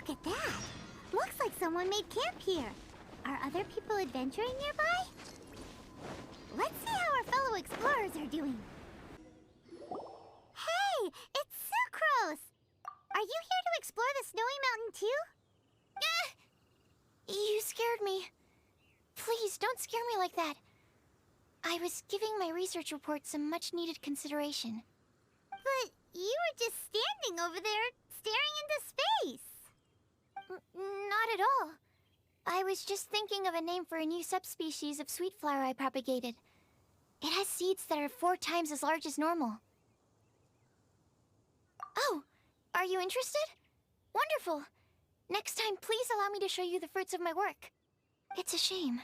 Look at that! Looks like someone made camp here. Are other people adventuring nearby? Let's see how our fellow explorers are doing. Hey! It's Sucrose! Are you here to explore the snowy mountain too? You scared me. Please, don't scare me like that. I was giving my research report some much-needed consideration. But you were just standing over there, staring into space. Not at all. I was just thinking of a name for a new subspecies of sweet flower I propagated. It has seeds that are 4 times as large as normal. Oh, are you interested? Wonderful. Next time, please allow me to show you the fruits of my work. It's a shame.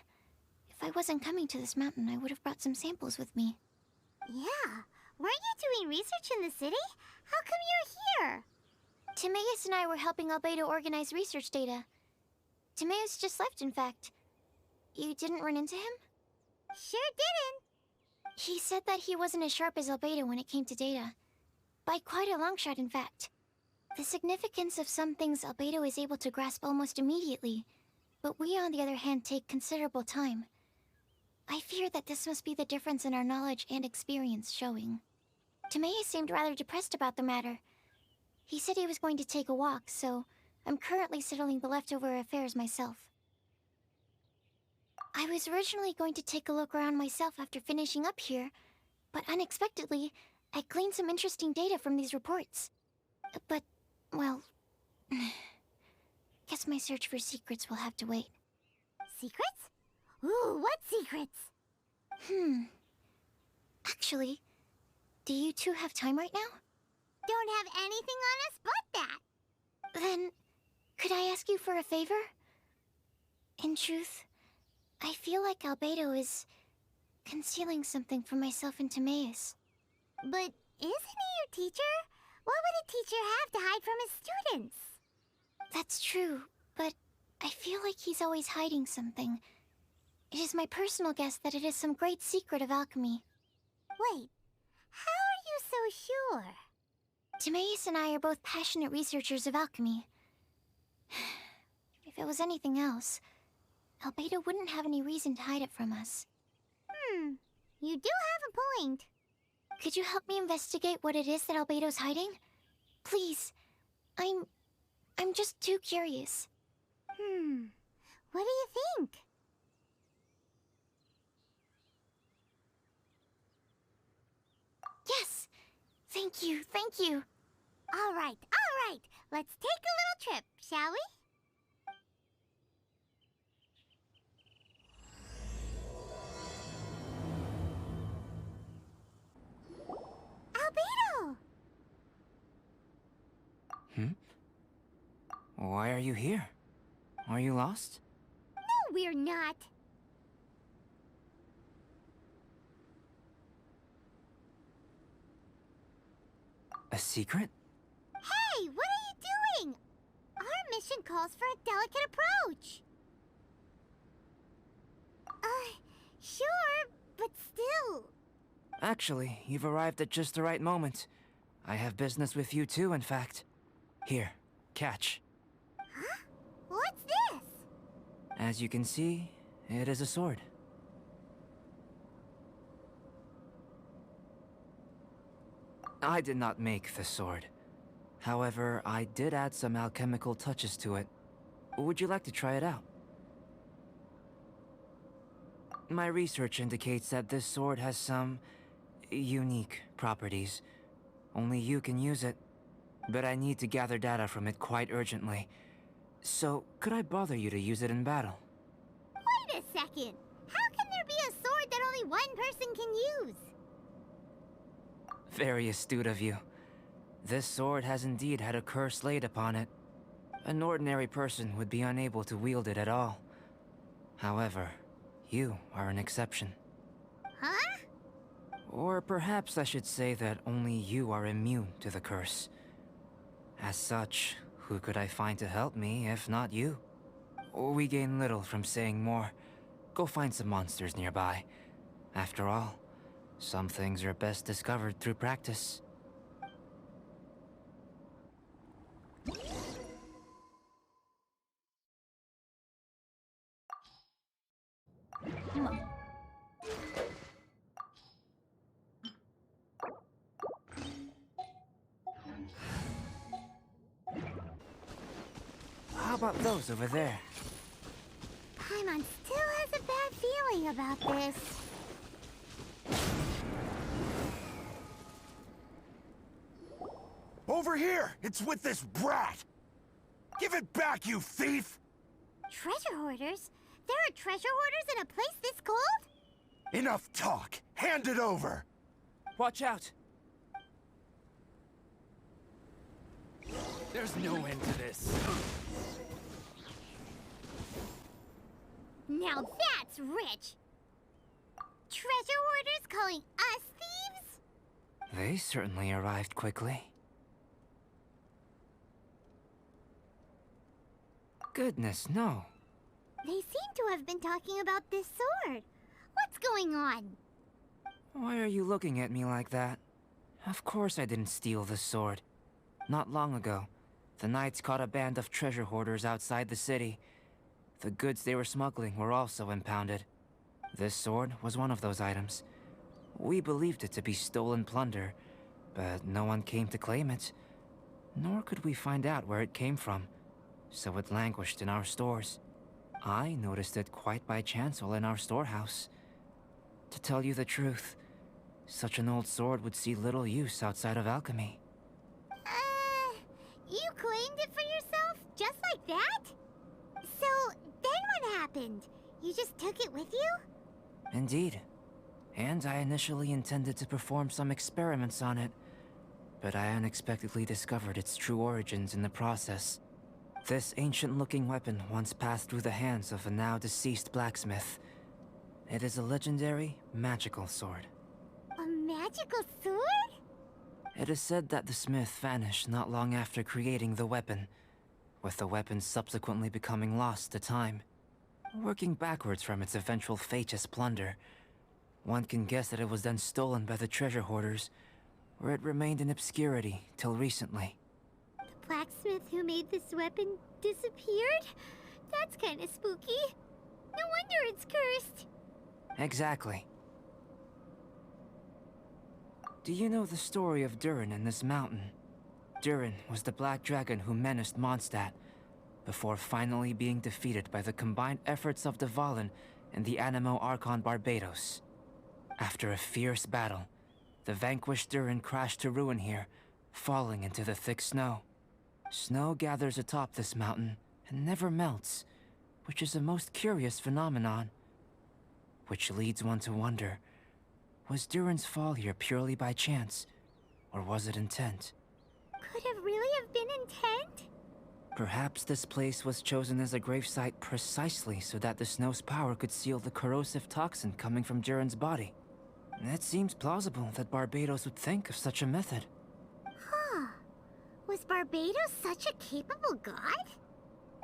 If I wasn't coming to this mountain, I would have brought some samples with me. Yeah. Weren't you doing research in the city? How come you're here? Timaeus and I were helping Albedo organize research data. Timaeus just left, in fact. You didn't run into him? Sure didn't. He said that he wasn't as sharp as Albedo when it came to data. By quite a long shot, in fact. The significance of some things Albedo is able to grasp almost immediately, but we, on the other hand, take considerable time. I fear that this must be the difference in our knowledge and experience showing. Timaeus seemed rather depressed about the matter. He said he was going to take a walk, so I'm currently settling the leftover affairs myself. I was originally going to take a look around myself after finishing up here, but unexpectedly, I gleaned some interesting data from these reports. But, well, guess my search for secrets will have to wait. Secrets? Ooh, what secrets? Actually, do you two have time right now? Don't have anything on us but that. Then, could I ask you for a favor? In truth, I feel like Albedo is concealing something from myself and Timaeus. But isn't he your teacher? What would a teacher have to hide from his students? That's true, but I feel like he's always hiding something. It is my personal guess that it is some great secret of alchemy. Wait, how are you so sure? Timaeus and I are both passionate researchers of alchemy. If it was anything else, Albedo wouldn't have any reason to hide it from us. You do have a point. Could you help me investigate what it is that Albedo's hiding? Please. I'm just too curious. What do you think? Yes! Thank you, thank you. All right. Let's take a little trip, shall we? Albedo! Why are you here? Are you lost? No, we're not. A secret? Hey, what are you doing? Our mission calls for a delicate approach. Sure, but still. Actually, you've arrived at just the right moment. I have business with you too, in fact. Here, catch. Huh? What's this? As you can see, it is a sword. I did not make the sword. However, I did add some alchemical touches to it. Would you like to try it out? My research indicates that this sword has some unique properties. Only you can use it. But I need to gather data from it quite urgently. So, could I bother you to use it in battle? Wait a second. How can there be a sword that only one person can use? Very astute of you. This sword has indeed had a curse laid upon it. An ordinary person would be unable to wield it at all. However, you are an exception. Huh? Or perhaps I should say that only you are immune to the curse. As such, who could I find to help me if not you? We gain little from saying more. Go find some monsters nearby. After all, some things are best discovered through practice. How about those over there? Paimon still has a bad feeling about this. Over here! It's with this brat! Give it back, you thief! Treasure hoarders? There are treasure hoarders in a place this cold? Enough talk! Hand it over! Watch out! There's no end to this. Now that's rich! Treasure hoarders calling us thieves? They certainly arrived quickly. Goodness, no. They seem to have been talking about this sword. What's going on? Why are you looking at me like that? Of course I didn't steal the sword. Not long ago, the Knights caught a band of treasure hoarders outside the city. The goods they were smuggling were also impounded. This sword was one of those items. We believed it to be stolen plunder, but no one came to claim it. Nor could we find out where it came from, so it languished in our stores. I noticed it quite by chance while in our storehouse. To tell you the truth, such an old sword would see little use outside of alchemy. You claimed it for yourself? Just like that? So, then what happened? You just took it with you? Indeed. And I initially intended to perform some experiments on it, but I unexpectedly discovered its true origins in the process. This ancient-looking weapon once passed through the hands of a now-deceased blacksmith. It is a legendary, magical sword. A magical sword? It is said that the smith vanished not long after creating the weapon, with the weapon subsequently becoming lost to time. Working backwards from its eventual fate as plunder, one can guess that it was then stolen by the treasure hoarders, where it remained in obscurity till recently. The blacksmith who made this weapon disappeared? That's kinda spooky. No wonder it's cursed. Exactly. Do you know the story of Durin in this mountain? Durin was the black dragon who menaced Mondstadt, before finally being defeated by the combined efforts of the Valen and the Animo Archon Barbados. After a fierce battle, the vanquished Durin crashed to ruin here, falling into the thick snow. Snow gathers atop this mountain and never melts, which is a most curious phenomenon. Which leads one to wonder, was Durin's fall here purely by chance, or was it intent? Could it really have been intent? Perhaps this place was chosen as a gravesite precisely so that the snow's power could seal the corrosive toxin coming from Durin's body. It seems plausible that Barbados would think of such a method. Huh. Was Barbados such a capable god?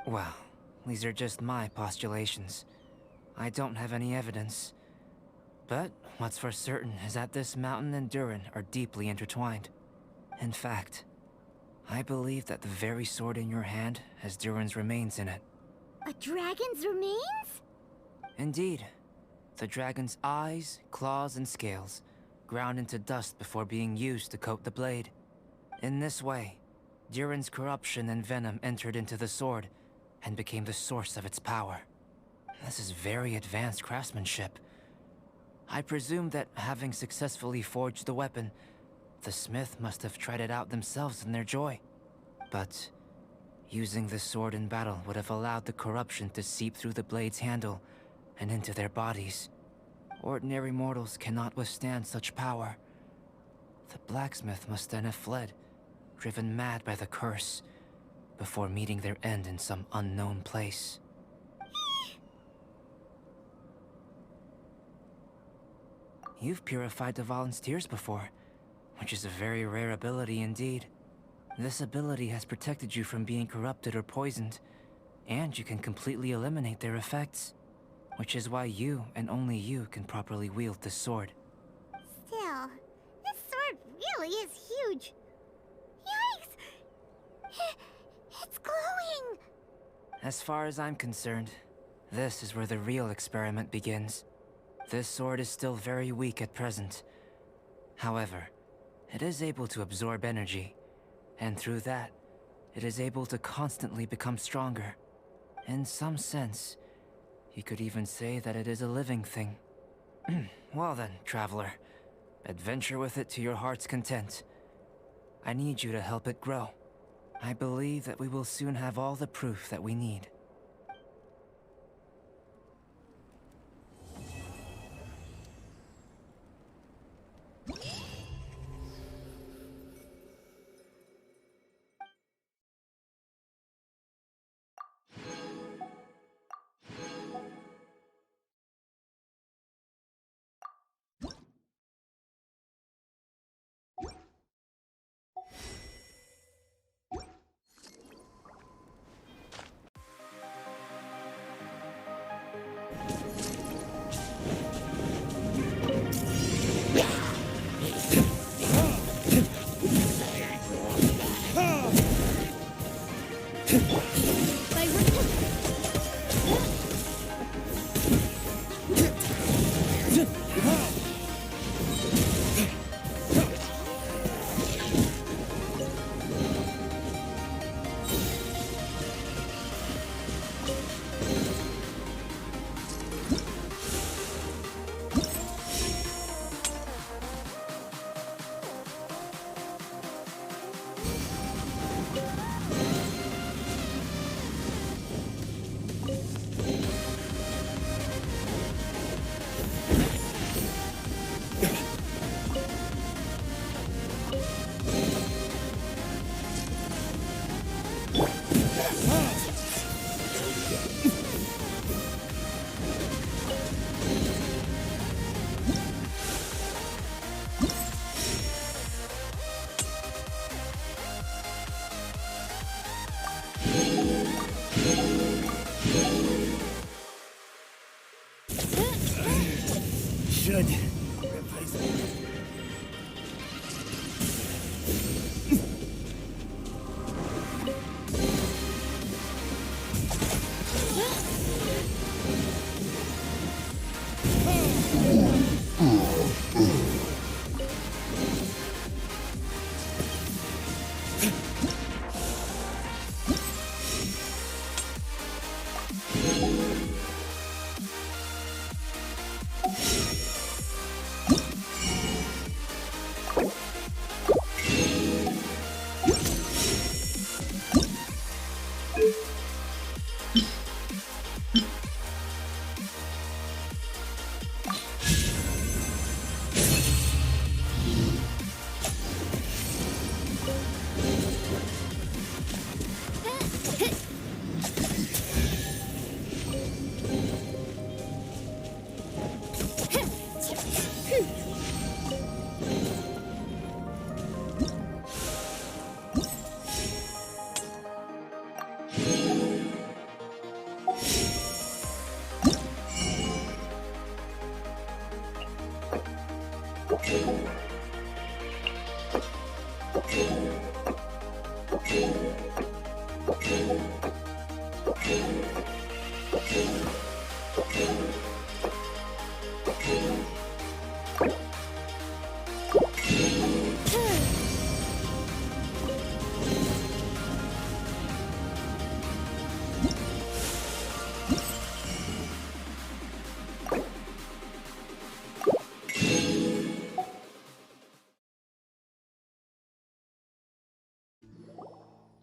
Well, these are just my postulations. I don't have any evidence. But what's for certain is that this mountain and Durin are deeply intertwined. In fact, I believe that the very sword in your hand has Durin's remains in it. A dragon's remains? Indeed. The dragon's eyes, claws, and scales ground into dust before being used to coat the blade. In this way, Durin's corruption and venom entered into the sword and became the source of its power. This is very advanced craftsmanship. I presume that having successfully forged the weapon, the smith must have tried it out themselves in their joy. But using the sword in battle would have allowed the corruption to seep through the blade's handle and into their bodies. Ordinary mortals cannot withstand such power. The blacksmith must then have fled, driven mad by the curse, before meeting their end in some unknown place. You've purified the Valen's tears before, which is a very rare ability indeed. This ability has protected you from being corrupted or poisoned, and you can completely eliminate their effects, which is why you and only you can properly wield this sword. Still, this sword really is huge. Yikes! It's glowing! As far as I'm concerned, this is where the real experiment begins. This sword is still very weak at present. However, it is able to absorb energy, and through that, it is able to constantly become stronger. In some sense, you could even say that it is a living thing. Well then, traveler. Adventure with it to your heart's content. I need you to help it grow. I believe that we will soon have all the proof that we need. Should replace it.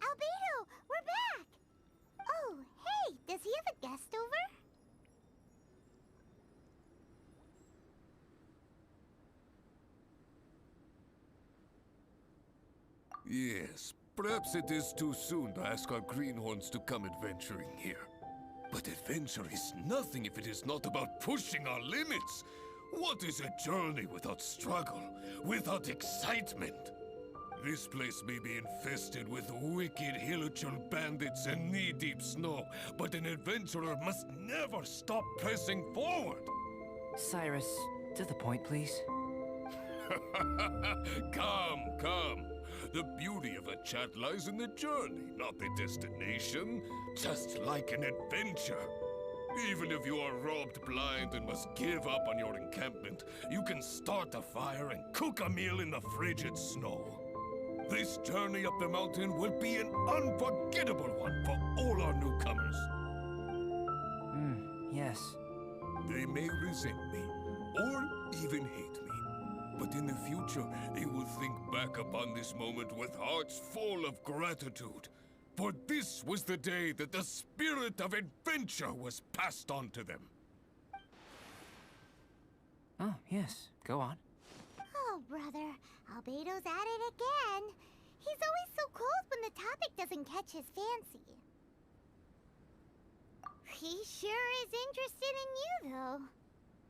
Albedo, we're back! Oh, hey, does he have a guest over? Yes, perhaps it is too soon to ask our greenhorns to come adventuring here. But adventure is nothing if it is not about pushing our limits. What is a journey without struggle, without excitement? This place may be infested with wicked hilichurl bandits and knee-deep snow, but an adventurer must never stop pressing forward. Cyrus, to the point, please. Come. The beauty of a chat lies in the journey, not the destination. Just like an adventure. Even if you are robbed blind and must give up on your encampment, you can start a fire and cook a meal in the frigid snow. This journey up the mountain will be an unforgettable one for all our newcomers. yes. They may resent me, or even hate me. But in the future, they will think back upon this moment with hearts full of gratitude. For this was the day that the spirit of adventure was passed on to them. Oh, yes. Go on. Oh, brother. Albedo's at it again. He's always so cold when the topic doesn't catch his fancy. He sure is interested in you, though.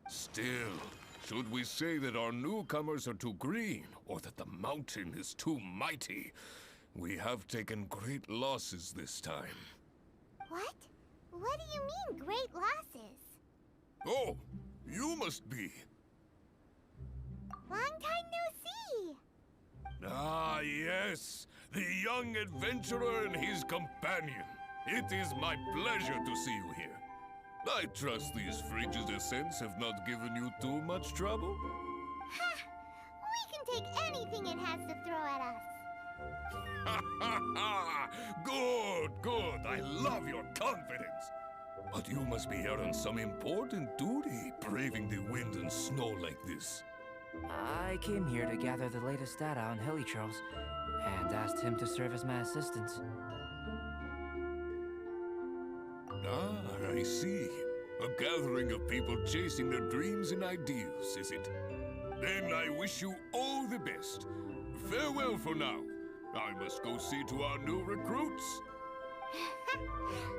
Still, should we say that our newcomers are too green, or that the mountain is too mighty? We have taken great losses this time. What? What do you mean, great losses? Oh, you must be. Long time no see. Ah, yes. The young adventurer and his companion. It is my pleasure to see you here. I trust these frigid ascents have not given you too much trouble? Ha! We can take anything it has to throw at us. Ha ha ha! Good, good. I love your confidence. But you must be here on some important duty, braving the wind and snow like this. I came here to gather the latest data on Hilly Charles, and asked him to serve as my assistant. Ah, I see. A gathering of people chasing their dreams and ideals, is it? Then I wish you all the best. Farewell for now. I must go see to our new recruits.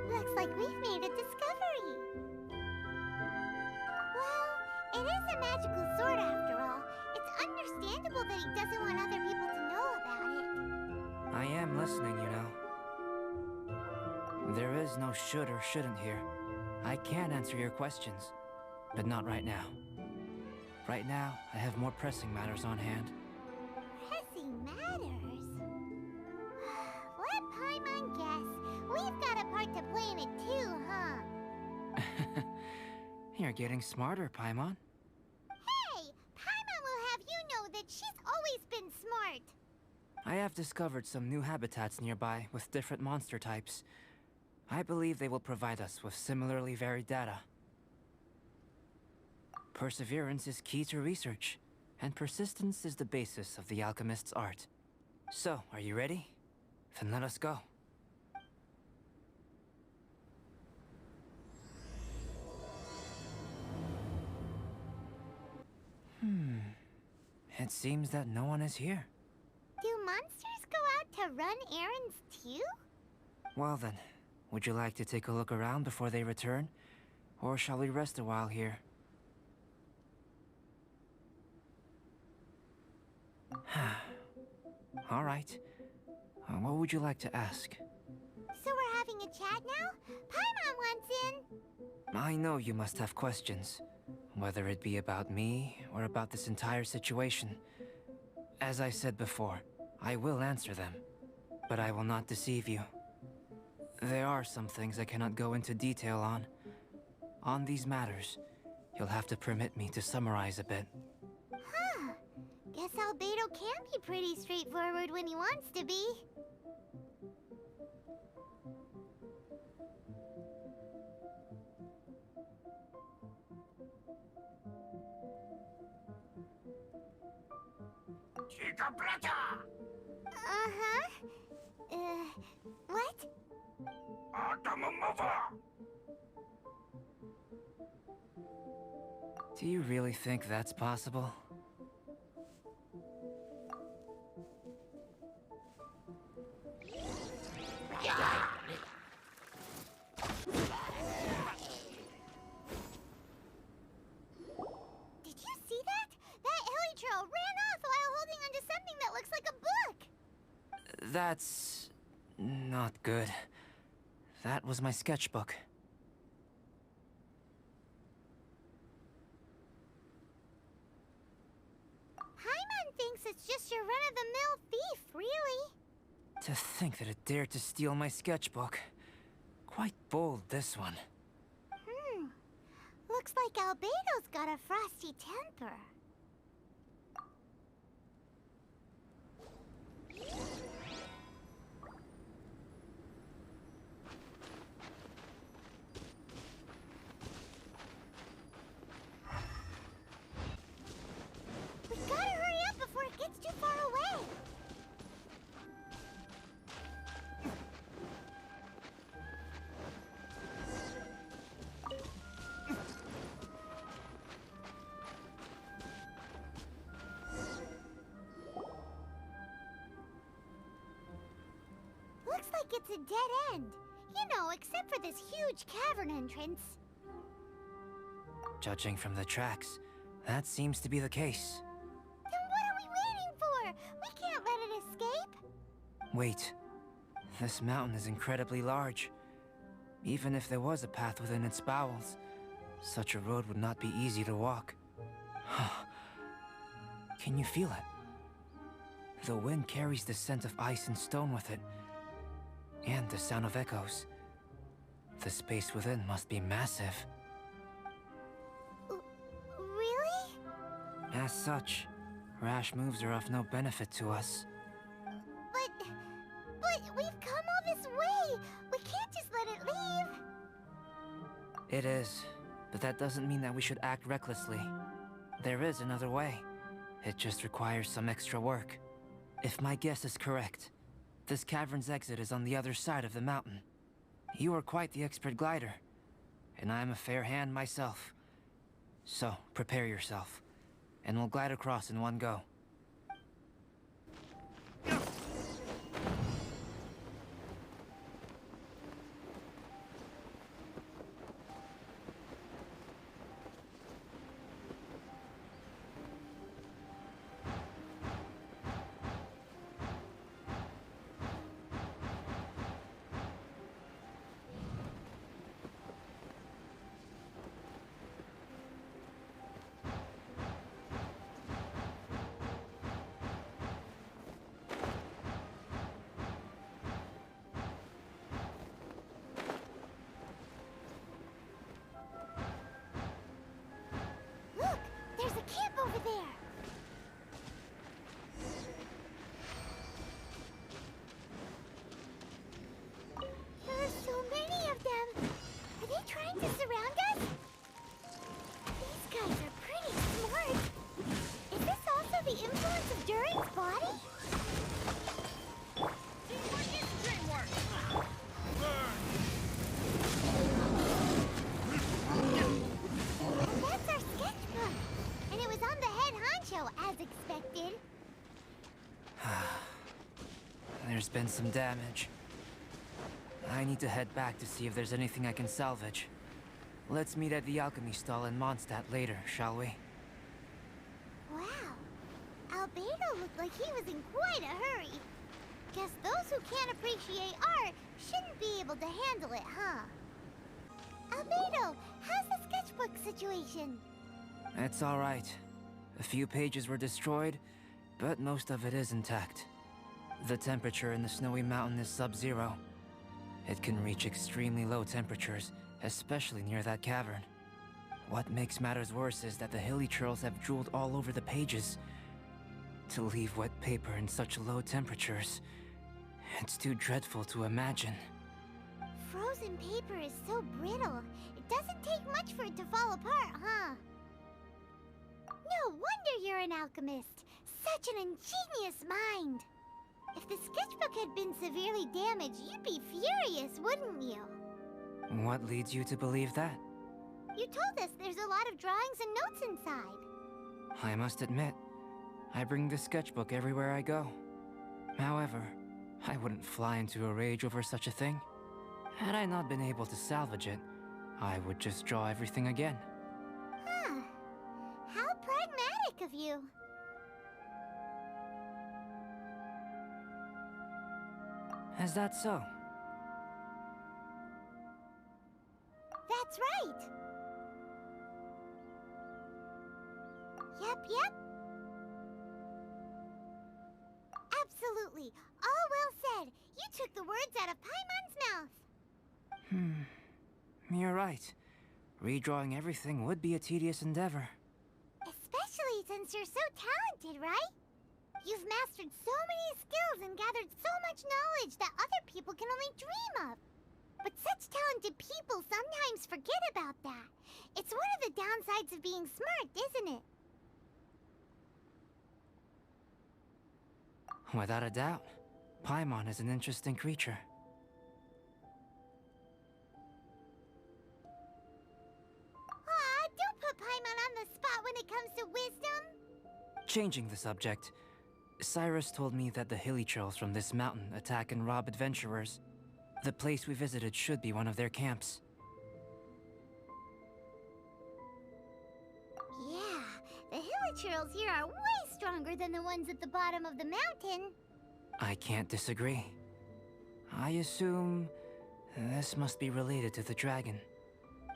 Looks like we've made a discovery. Well, it is a magical sword after all. It's understandable that he doesn't want other people to know about it. I am listening, you know. There is no should or shouldn't here. I can answer your questions, but not right now. Right now, I have more pressing matters on hand. Pressing matters? Let Paimon guess. We've got a part to play in it too, huh? You're getting smarter, Paimon. Hey! Paimon will have you know that she's always been smart. I have discovered some new habitats nearby with different monster types. I believe they will provide us with similarly varied data. Perseverance is key to research, and persistence is the basis of the alchemist's art. So, are you ready? Then let us go. It seems that no one is here. Do monsters go out to run errands too? Well then, would you like to take a look around before they return? Or shall we rest a while here? All right. What would you like to ask? So we're having a chat now? Paimon wants in. I know you must have questions, whether it be about me or about this entire situation. As I said before, I will answer them, but I will not deceive you. There are some things I cannot go into detail on. On these matters, you'll have to permit me to summarize a bit. Huh. Guess Albedo can be pretty straightforward when he wants to be. Uh-huh. What? Do you really think that's possible? Did you see that? That Elytro ran off while holding onto something that looks like a book! That's... not good. That was my sketchbook. Paimon thinks it's just your run-of-the-mill thief, really. To think that it dared to steal my sketchbook. Quite bold, this one. Looks like Albedo's got a frosty temper. like it's a dead end. You know, except for this huge cavern entrance. Judging from the tracks, that seems to be the case. Then what are we waiting for? We can't let it escape. Wait. This mountain is incredibly large. Even if there was a path within its bowels, such a road would not be easy to walk. Can you feel it? The wind carries the scent of ice and stone with it, and the sound of echoes. The space within must be massive. Really? As such, rash moves are of no benefit to us. But we've come all this way. We can't just let it leave. It is, but that doesn't mean that we should act recklessly. There is another way. It just requires some extra work. If my guess is correct, this cavern's exit is on the other side of the mountain. You are quite the expert glider, and I am a fair hand myself. So, prepare yourself, and we'll glide across in one go. Look, there's a camp over there. There are so many of them. Are they trying to surround us? These guys are pretty smart. Is this also the influence of Durin's body? Teamwork is dreamwork. And that's our sketchbook. And it was on the head honcho, as expected. There's been some damage. I need to head back to see if there's anything I can salvage. Let's meet at the alchemy stall in Mondstadt later, shall we? Wow. Albedo looked like he was in quite a hurry. Guess those who can't appreciate art shouldn't be able to handle it, huh? Albedo, how's the sketchbook situation? It's all right. A few pages were destroyed, but most of it is intact. The temperature in the snowy mountain is sub-zero. It can reach extremely low temperatures, especially near that cavern. What makes matters worse is that the hilly churls have drooled all over the pages. To leave wet paper in such low temperatures, it's too dreadful to imagine. Frozen paper is so brittle. It doesn't take much for it to fall apart, huh? No wonder you're an alchemist. Such an ingenious mind. If the sketchbook had been severely damaged, you'd be furious, wouldn't you? What leads you to believe that? You told us there's a lot of drawings and notes inside. I must admit, I bring the sketchbook everywhere I go. However, I wouldn't fly into a rage over such a thing. Had I not been able to salvage it, I would just draw everything again. Huh. How pragmatic of you. Is that so? That's right. Yep. Absolutely. All well said. You took the words out of Paimon's mouth. You're right. Redrawing everything would be a tedious endeavor. Especially since you're so talented, right? You've mastered so many skills and gathered so much knowledge that other people can only dream of. But such talented people sometimes forget about that. It's one of the downsides of being smart, isn't it? Without a doubt, Paimon is an interesting creature. Aw, don't put Paimon on the spot when it comes to wisdom. Changing the subject, Cyrus told me that the hilly trolls from this mountain attack and rob adventurers. The place we visited should be one of their camps. Yeah, the hilichurls here are way stronger than the ones at the bottom of the mountain. I can't disagree. I assume this must be related to the dragon.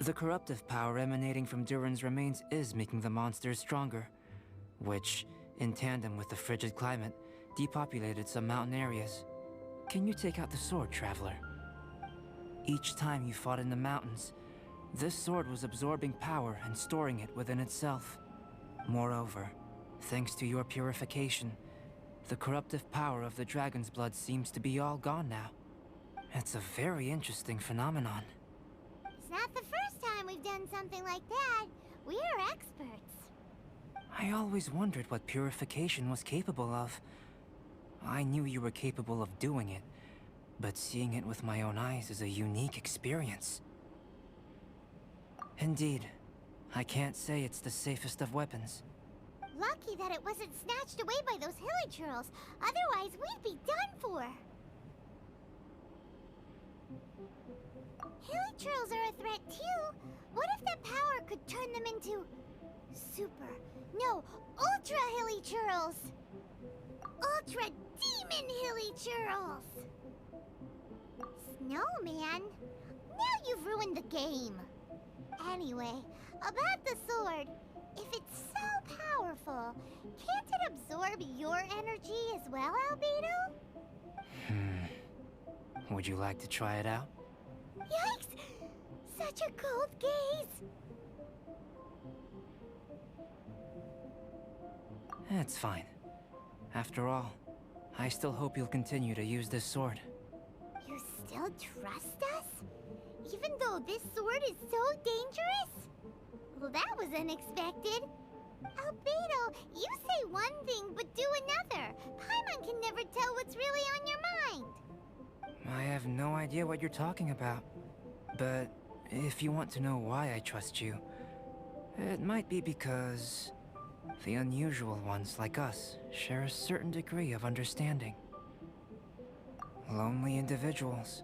The corruptive power emanating from Durin's remains is making the monsters stronger, which, in tandem with the frigid climate, depopulated some mountain areas. Can you take out the sword, Traveler? Each time you fought in the mountains, this sword was absorbing power and storing it within itself. Moreover, thanks to your purification, the corruptive power of the dragon's blood seems to be all gone now. It's a very interesting phenomenon. It's not the first time we've done something like that. We're experts. I always wondered what purification was capable of. I knew you were capable of doing it, but seeing it with my own eyes is a unique experience. Indeed, I can't say it's the safest of weapons. Lucky that it wasn't snatched away by those hilichurls. Otherwise, we'd be done for. Hilichurls are a threat too. What if that power could turn them into ultra hilichurls? Ultra demon hilichurls. Snowman, now you've ruined the game. Anyway, about the sword. If it's so powerful, can't it absorb your energy as well, Albedo? Would you like to try it out? Yikes! Such a cold gaze! It's fine. After all, I still hope you'll continue to use this sword. You still trust us? Even though this sword is so dangerous? Well, that was unexpected. Albedo, you say one thing but do another. Paimon can never tell what's really on your mind. I have no idea what you're talking about. But if you want to know why I trust you, it might be because the unusual ones like us share a certain degree of understanding. Lonely individuals.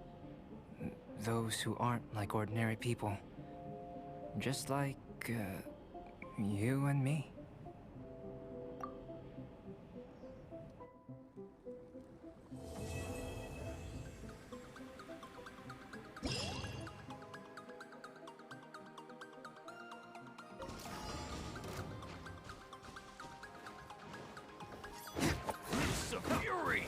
Those who aren't like ordinary people. Just like, you and me. Fury!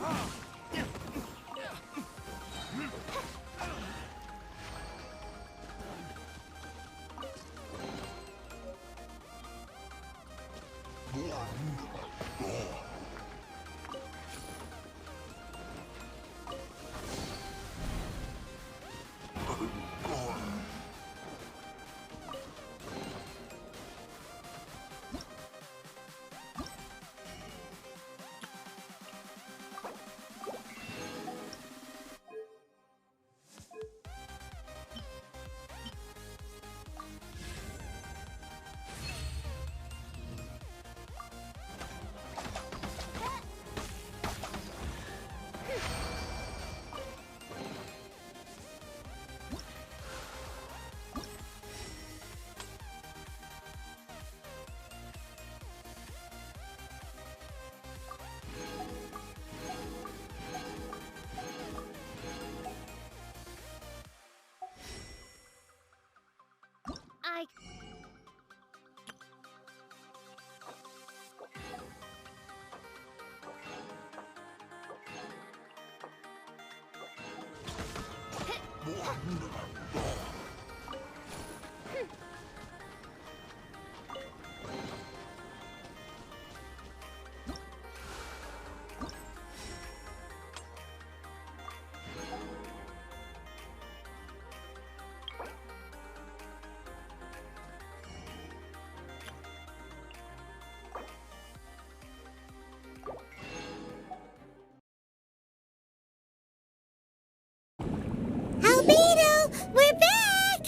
Albedo, we're back!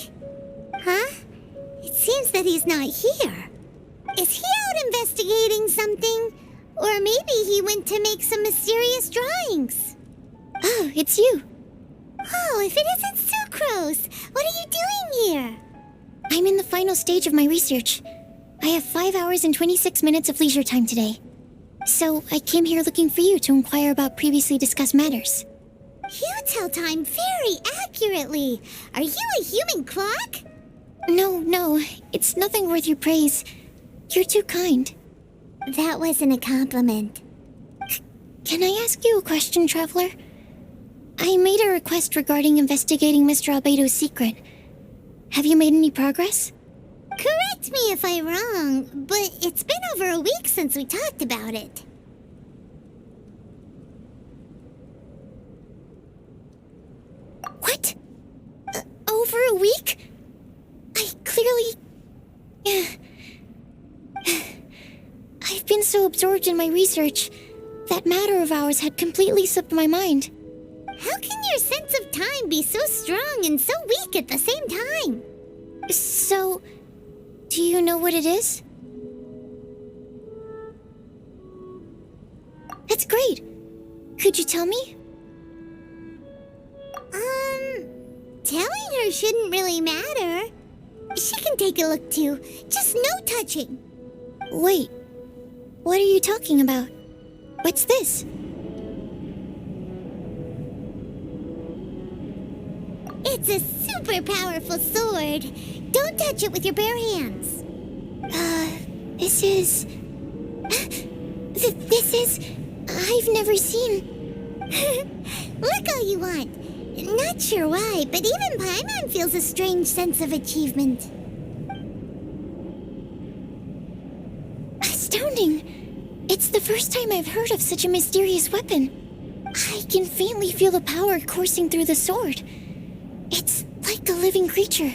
Huh? It seems that he's not here. Is he out investigating something? Or maybe he went to make some mysterious drawings. Oh, it's you. Oh, if it isn't sucrose! What are you doing here? I'm in the final stage of my research. I have 5 hours and 26 minutes of leisure time today. So, I came here looking for you to inquire about previously discussed matters. You tell time very accurately. Are you a human clock? No, it's nothing worth your praise. You're too kind. That wasn't a compliment. Can I ask you a question, Traveler? I made a request regarding investigating Mr. Albedo's secret. Have you made any progress? Correct me if I'm wrong, but it's been over a week since we talked about it. What? Over a week? I clearly... I've been so absorbed in my research, that matter of ours had completely slipped my mind. How can your sense of time be so strong and so weak at the same time? So, do you know what it is? That's great. Could you tell me? Telling her shouldn't really matter. She can take a look too, just no touching. Wait, what are you talking about? What's this? It's a super powerful sword. Don't touch it with your bare hands. This is... This is... I've never seen... Look all you want. Not sure why, but even Paimon feels a strange sense of achievement. Astounding! It's the first time I've heard of such a mysterious weapon. I can faintly feel the power coursing through the sword. It's like a living creature.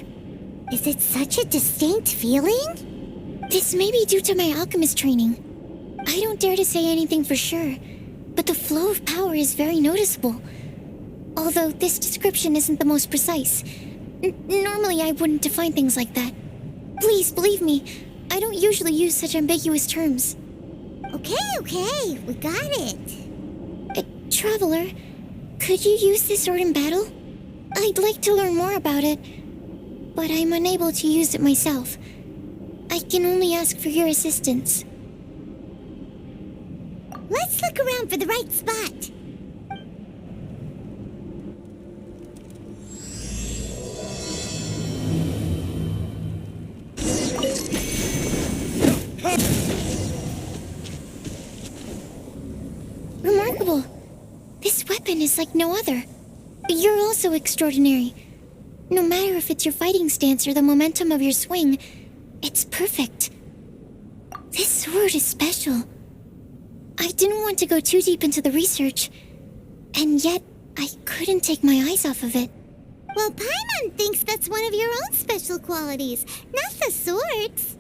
Is it such a distinct feeling? This may be due to my alchemist training. I don't dare to say anything for sure, but the flow of power is very noticeable. Although this description isn't the most precise. Normally I wouldn't define things like that. Please, believe me, I don't usually use such ambiguous terms. Okay, we got it. Traveler, could you use this sword in battle? I'd like to learn more about it, but I'm unable to use it myself. I can only ask for your assistance. Let's look around for the right spot. Remarkable. This weapon is like no other. You're also extraordinary. No matter if it's your fighting stance or the momentum of your swing, it's perfect. This sword is special. I didn't want to go too deep into the research, and yet I couldn't take my eyes off of it. Well, Paimon thinks that's one of your own special qualities, not the sword's.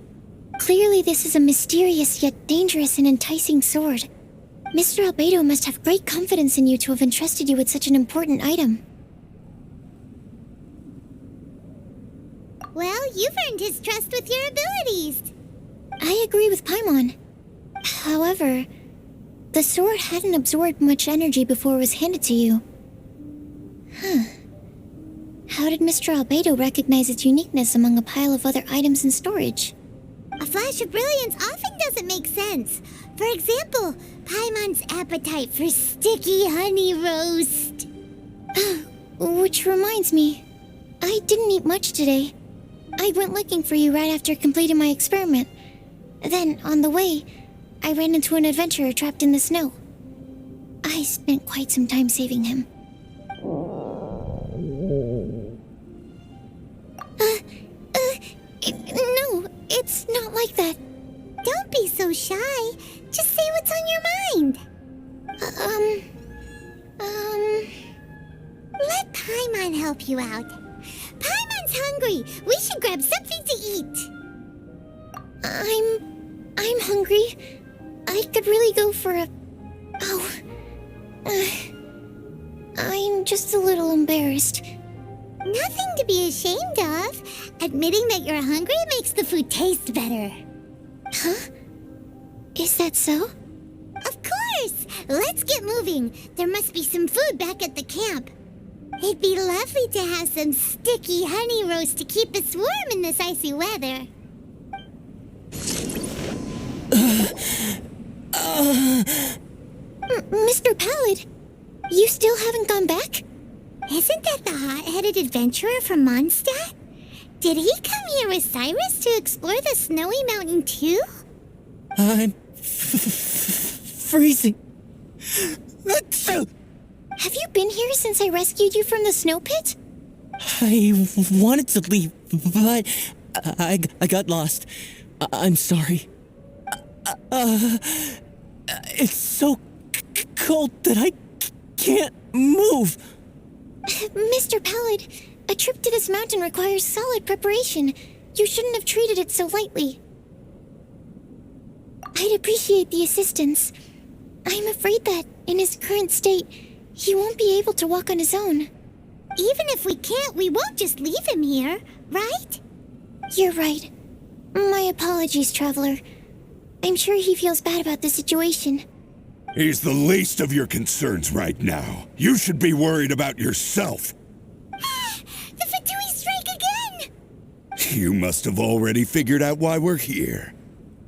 Clearly this is a mysterious yet dangerous and enticing sword. Mr. Albedo must have great confidence in you to have entrusted you with such an important item. Well, you've earned his trust with your abilities. I agree with Paimon. However, the sword hadn't absorbed much energy before it was handed to you. How did Mr. Albedo recognize its uniqueness among a pile of other items in storage? A flash of brilliance often doesn't make sense. For example, Paimon's appetite for sticky honey roast. Which reminds me, I didn't eat much today. I went looking for you right after completing my experiment. Then, on the way, I ran into an adventurer trapped in the snow. I spent quite some time saving him. No, it's not like that. Don't be so shy. Just say what's on your mind. Let Paimon help you out. Paimon's hungry. We should grab something to eat. I'm hungry. I could really go for a... I'm just a little embarrassed. Nothing to be ashamed of. Admitting that you're hungry makes the food taste better. Huh? Is that so? Of course! Let's get moving. There must be some food back at the camp. It'd be lovely to have some sticky honey roast to keep us warm in this icy weather. Mr. Pallid, you still haven't gone back? Isn't that the hot-headed adventurer from Mondstadt? Did he come here with Cyrus to explore the snowy mountain too? I'm freezing. Have you been here since I rescued you from the snow pit? I wanted to leave, but I got lost. I'm sorry. It's so cold that I can't move. Mr. Pallid, a trip to this mountain requires solid preparation. You shouldn't have treated it so lightly. I'd appreciate the assistance. I'm afraid that, in his current state, he won't be able to walk on his own. Even if we can't, we won't just leave him here, right? You're right. My apologies, Traveler. I'm sure he feels bad about the situation. He's the least of your concerns right now. You should be worried about yourself. The Fatui strike again! You must have already figured out why we're here.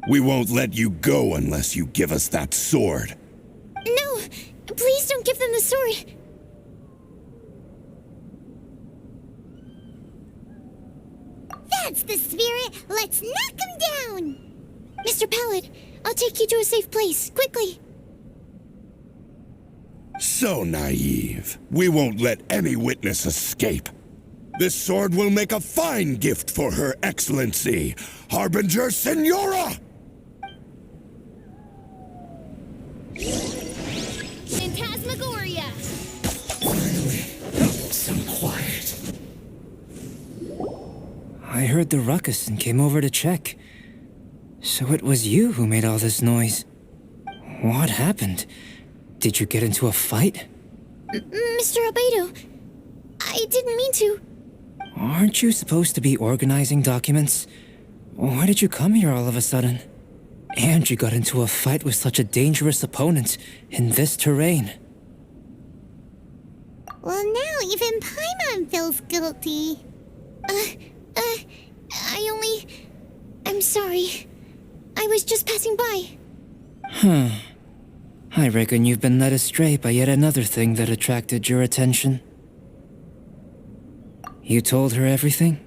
We won't let you go unless you give us that sword. No! Please don't give them the sword! That's the spirit! Let's knock him down! Mr. Pallid, I'll take you to a safe place, quickly! So naive. We won't let any witness escape. This sword will make a fine gift for Her Excellency, Harbinger Senora! Phantasmagoria! Finally, some quiet. I heard the ruckus and came over to check. So it was you who made all this noise. What happened? Did you get into a fight? Mr. Albedo, I didn't mean to. Aren't you supposed to be organizing documents? Why did you come here all of a sudden? And you got into a fight with such a dangerous opponent in this terrain. Well, now even Paimon feels guilty. I'm sorry. I was just passing by. Huh. I reckon you've been led astray by yet another thing that attracted your attention. You told her everything?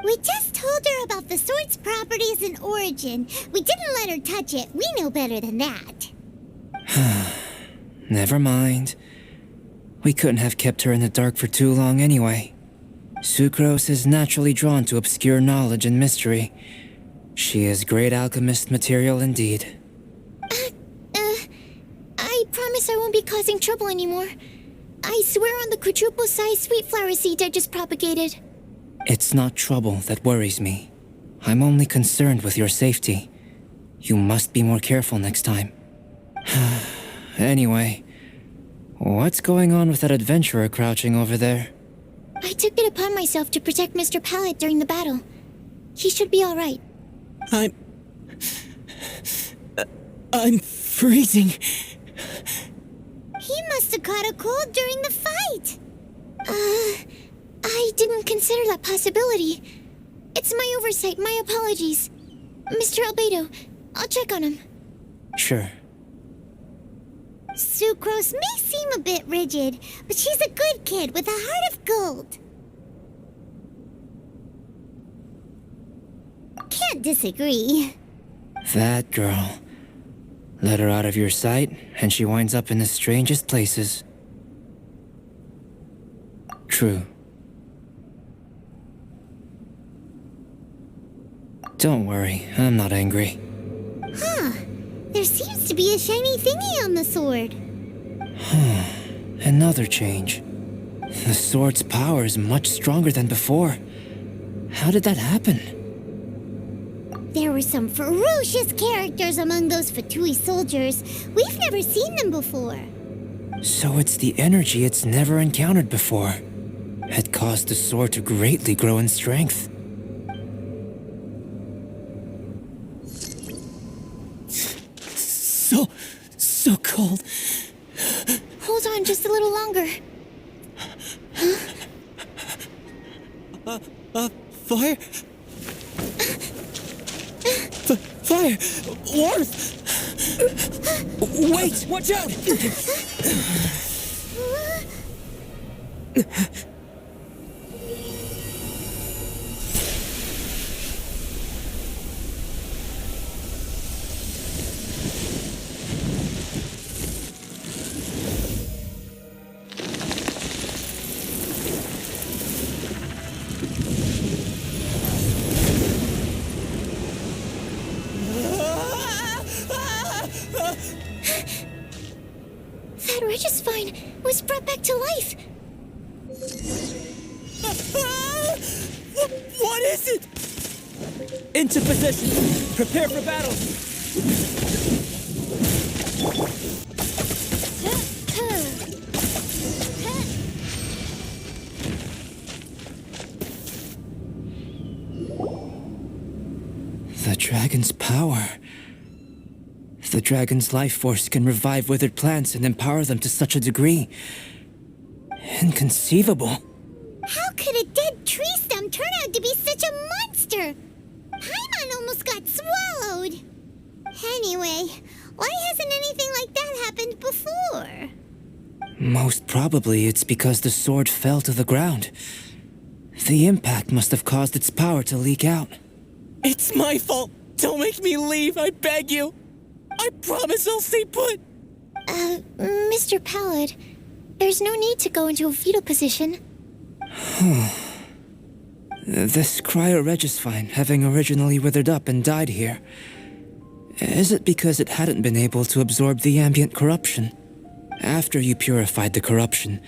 We just told her about the sword's properties and origin. We didn't let her touch it. We know better than that. Never mind. We couldn't have kept her in the dark for too long anyway. Sucrose is naturally drawn to obscure knowledge and mystery. She is great alchemist material indeed. I promise I won't be causing trouble anymore. I swear on the quadruple-sized sweet flower seed I just propagated. It's not trouble that worries me. I'm only concerned with your safety. You must be more careful next time. Anyway, what's going on with that adventurer crouching over there? I took it upon myself to protect Mr. Pallid during the battle. He should be all right. I'm freezing. He must have caught a cold during the fight. I didn't consider that possibility. It's my oversight, my apologies. Mr. Albedo, I'll check on him. Sure. Sucrose may seem a bit rigid, but she's a good kid with a heart of gold. Can't disagree. That girl. Let her out of your sight, and she winds up in the strangest places. True. Don't worry, I'm not angry. Huh. There seems to be a shiny thingy on the sword. Another change. The sword's power is much stronger than before. How did that happen? There were some ferocious characters among those Fatui soldiers. We've never seen them before. So it's the energy it's never encountered before. It caused the sword to greatly grow in strength. So cold. Hold on just a little longer. Fire? Fire! Warmth! Wait! Watch out! That Regis-Vine was brought back to life! What is it? Into position! Prepare for battle! The dragon's power. The dragon's life force can revive withered plants and empower them to such a degree. Inconceivable. How could a dead tree stem turn out to be such a monster? Paimon almost got swallowed. Anyway, why hasn't anything like that happened before? Most probably it's because the sword fell to the ground. The impact must have caused its power to leak out. It's my fault! Don't make me leave, I beg you! I promise I'll stay put! Mr. Pallid, there's no need to go into a fetal position. This cryo-Regisvine, having originally withered up and died here, is it because it hadn't been able to absorb the ambient corruption? After you purified the corruption,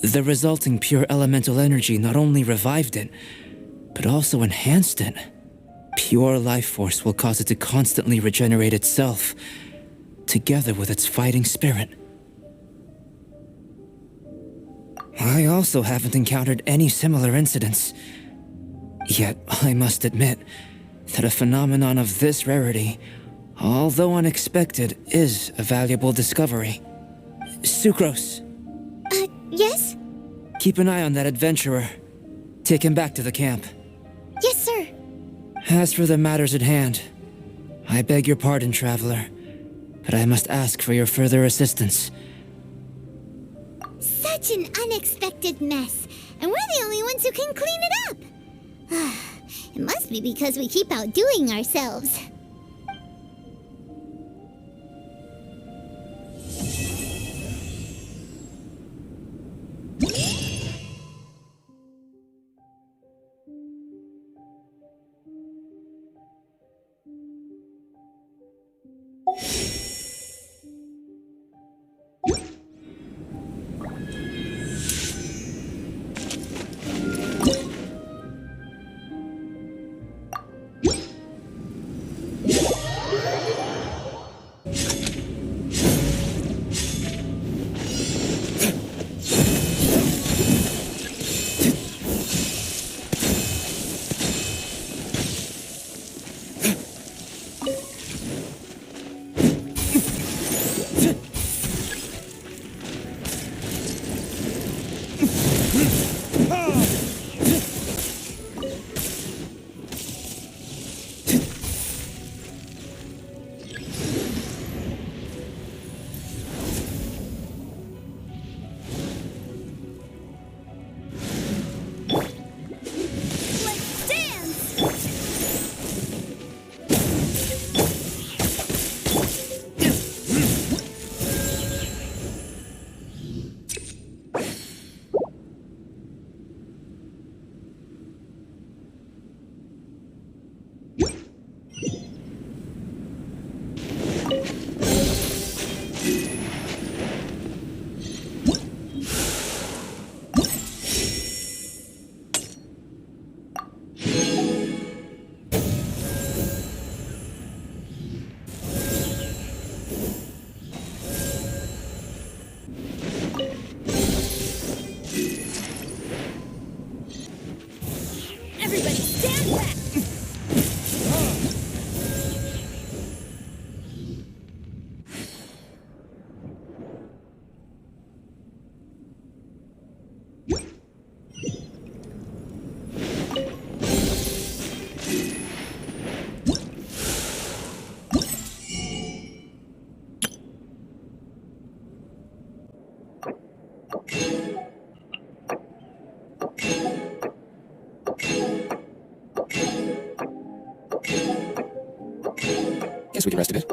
the resulting pure elemental energy not only revived it, but also enhanced it. Pure life force will cause it to constantly regenerate itself, together with its fighting spirit. I also haven't encountered any similar incidents. Yet, I must admit that a phenomenon of this rarity, although unexpected, is a valuable discovery. Sucrose, Yes? keep an eye on that adventurer. Take him back to the camp. Yes, sir. As for the matters at hand, I beg your pardon, traveler, but I must ask for your further assistance. Such an unexpected mess, and we're the only ones who can clean it up. It must be because we keep outdoing ourselves. Guess we can rest a bit.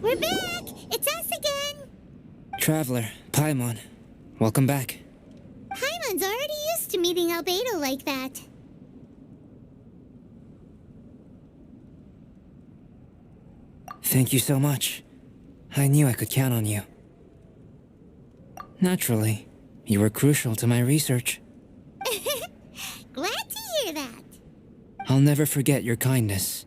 We're back! It's us again! Traveler, Paimon, welcome back. Paimon's already used to meeting Albedo like that. Thank you so much. I knew I could count on you. Naturally, you were crucial to my research. Glad to hear that. I'll never forget your kindness.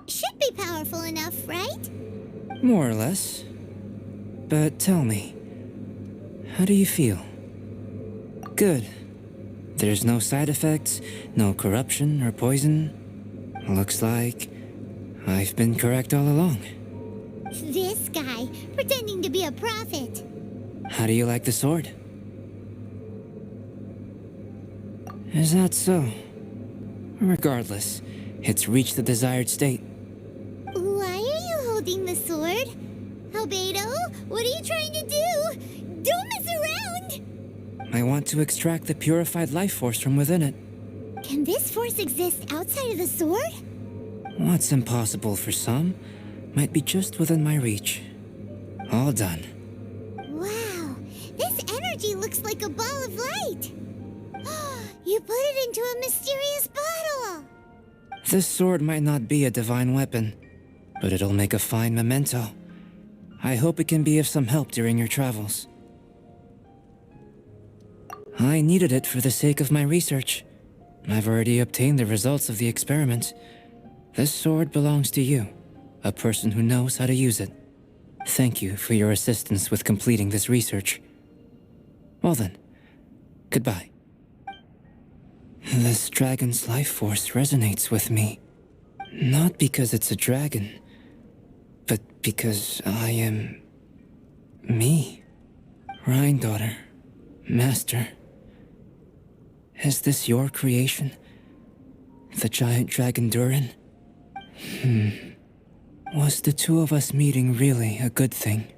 Should be powerful enough, right? More or less. But tell me, how do you feel? Good. There's no side effects, no corruption or poison. Looks like I've been correct all along. This guy, pretending to be a prophet. How do you like the sword? Is that so? Regardless, it's reached the desired state. Why are you holding the sword? Albedo, what are you trying to do? Don't mess around! I want to extract the purified life force from within it. Can this force exist outside of the sword? What's impossible for some might be just within my reach. All done. Wow, this energy looks like a ball of light. You put it into a mysterious bottle. This sword might not be a divine weapon, but it'll make a fine memento. I hope it can be of some help during your travels. I needed it for the sake of my research. I've already obtained the results of the experiment. This sword belongs to you, a person who knows how to use it. Thank you for your assistance with completing this research. Well then, goodbye. This dragon's life force resonates with me. Not because it's a dragon, but because I am... me. Rhine daughter, master. Is this your creation? The giant dragon Durin? Was the two of us meeting really a good thing?